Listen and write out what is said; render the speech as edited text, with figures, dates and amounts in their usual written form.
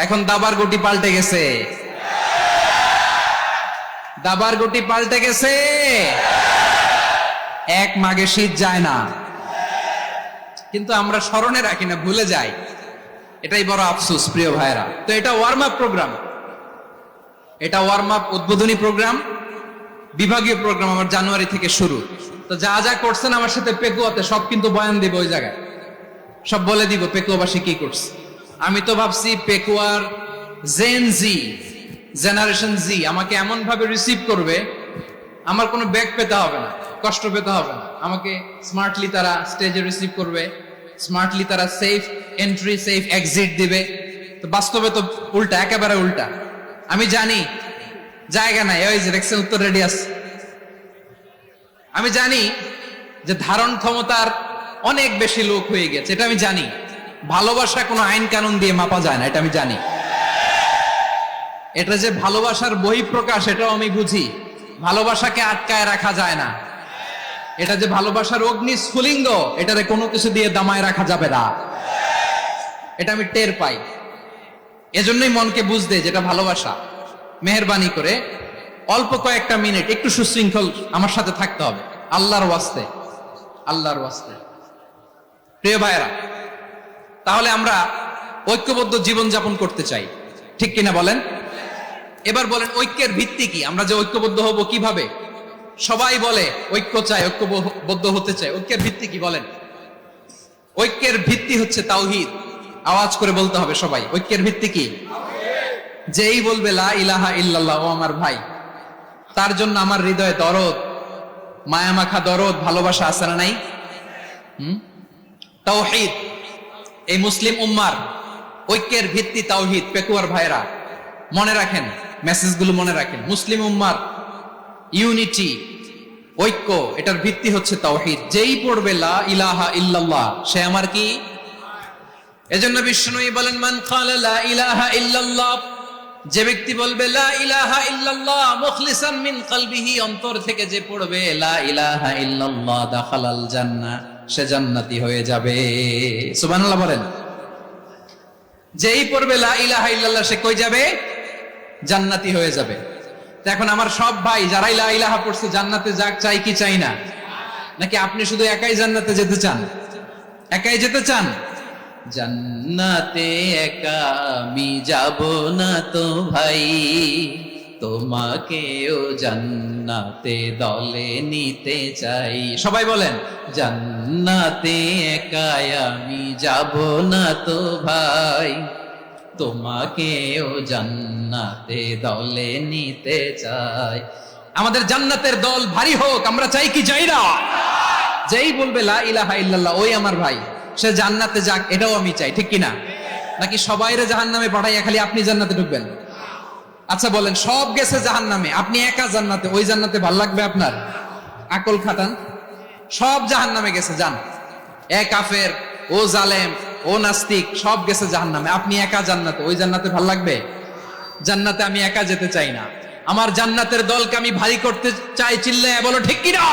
এখন দাবার গুটি পাল্টে গেছে, দাবার গুটি পাল্টে গেছে। এক মাঘে শীত যায় না, কিন্তু আমরা স্মরণে রাখি না, ভুলে যাই। এটাই বড় আফসোস প্রিয় ভাইরা। তো এটা ওয়ার্ম আপ প্রোগ্রাম, এটা ওয়ার্ম আপ উদ্বোধনী প্রোগ্রাম, বিভাগীয় প্রোগ্রাম আমার জানুয়ারি থেকে শুরু। তো যা যা করছেন আমার সাথে পেকুয়াতে সব কিন্তু বয়ান দিব, ওই জায়গায় সব বলে দিব পেকুয়াবাসী কি করছে। আমি তো ভাবছি পেকুয়ার জেন জি, জেনারেশন জি আমাকে এমন ভাবে রিসিভ করবে, আমার কোনো ব্যাগ পেতে হবে না, কষ্ট পেতে হবে না। আমাকে স্মার্টলি তারা স্টেজে রিসিভ করবে, স্মার্টলি তারা সেফ এন্ট্রি সেফ এক্সিট দিবে। তো বাস্তবে তো উল্টা, একেবারে উল্টা। আমি জানি জায়গা নাই, ওই যে দেখছেন উত্তর রেডি আছে। আমি জানি যে ধারণ ক্ষমতার অনেক বেশি লোক হয়ে গেছে, এটা আমি জানি। ভালোবাসা কোনো আইন কানুন দিয়ে মাপা যায় না, এটা আমি জানি। এটা যে ভালোবাসার বহিঃপ্রকাশ, এটাও আমি বুঝি। ভালোবাসাকে আটকায় রাখা যায় না। এটা যে ভালোবাসার অগ্নি স্ফুলিঙ্গ, এটারে কোনো কিছু দিয়ে দামায় রাখা যাবে না, এটা আমি টের পাই। এজন্যই মনকে বুঝতে যেটা ভালোবাসা। মেহেরবানি করে অল্প কয়েকটা মিনিট একটু সুশৃঙ্খল আমার সাথে থাকতে হবে, আল্লাহর ওয়াস্তে, আল্লাহর ওয়াস্তে। প্রিয় ভাইরা, তাহলে আমরা ঐক্যবদ্ধ জীবন যাপন করতে চাই, ঠিক কিনা বলেন? এবার বলেন ঐক্যের ভিত্তি কি? আমরা যে ঐক্যবদ্ধ হব কিভাবে? সবাই বলে ঐক্য চাই, ঐক্যবদ্ধ হতে চাই। ঐক্যের ভিত্তি কি বলেন? ঐক্যের ভিত্তি হচ্ছে তাওহীদ। আওয়াজ করে বলতে হবে সবাই, ঐক্যের ভিত্তি কি? যেই বলবে লা ইলাহা ইল্লাল্লাহ, ও আমার ভাই, তার জন্য আমার হৃদয়ে দরদ, মায়ামাখা দরদ, ভালোবাসা আছে না নাই? তাওহীদ। এই মুসলিম উম্মার ঐক্যের ভিত্তি তাওহীদ। পেকুয়ার ভাইরা মনে রাখেন, মেসেজগুলো মনে রাখেন। মুসলিম উম্মার ইউনিটি, ঐক্য, এটার ভিত্তি হচ্ছে তাওহীদ। যেই পড়বে লা ইলাহা ইল্লাল্লাহ, সে আমার কি? এজন্য বিষ্ণুই বলেন মান ক্বালা লা ইলাহা ইল্লাল্লাহ, যে ব্যক্তি বলবে লা ইলাহা ইল্লাল্লাহ মুখলিসান মিন কলবিহি, অন্তর থেকে যে পড়বে লা ইলাহা ইল্লাল্লাহ, দাখালাল জান্নাহ, সে জান্নাতি হয়ে যাবে। সুবহানাল্লাহ বলেন। যেই পড়বে লা ইলাহা ইল্লাল্লাহ, সে কই যাবে? জান্নাতি হয়ে যাবে। এখন আমার সব ভাই যারাই লা ইলাহা পড়ছে জান্নাতে যাক, চাই কি চাই না? নাকি আপনি শুধু একাই জান্নাতে যেতে চান? একাই যেতে চান? জান্নাতে একা আমি যাব না তো ভাই, তোমাকেও জান্নাতে দলে নিতে চাই। সবাই বলেন জান্নাতে একা আমি যাব না তো ভাই, তোমাকেও জান্নাতে দলে নিতে চাই। আমাদের জান্নাতের দল ভারী হোক, আমরা চাই কি চাই না? যেই বলবে লা ইলাহা ইল্লাল্লাহ, ওই আমার ভাই, সে জান্নাতে যাক, এটাও আমি চাই, ঠিক কিনা? নাকি সবাইরে জাহান্নামে পাঠাইয়া খালি আপনি জান্নাতে ঢুকবেন? আচ্ছা বলেন, সব গেছে জাহান্নামে, আপনি একা জান্নাতে, ওই জান্নাতে ভাল লাগবে আপনার? আকল খাটান। সব জাহান্নামে গেছে, যান। এ কাফের, ও জালেম, ও নাস্তিক, সব গেছে জাহান্নামে, আপনি একা জান্নাতে, ওই জান্নাতে ভাল লাগবে? জান্নাতে আমি একা যেতে চাই না, আমার জান্নাতের দলকে আমি ভারী করতে চাই। চিল্লায় বলো ঠিক কিনা?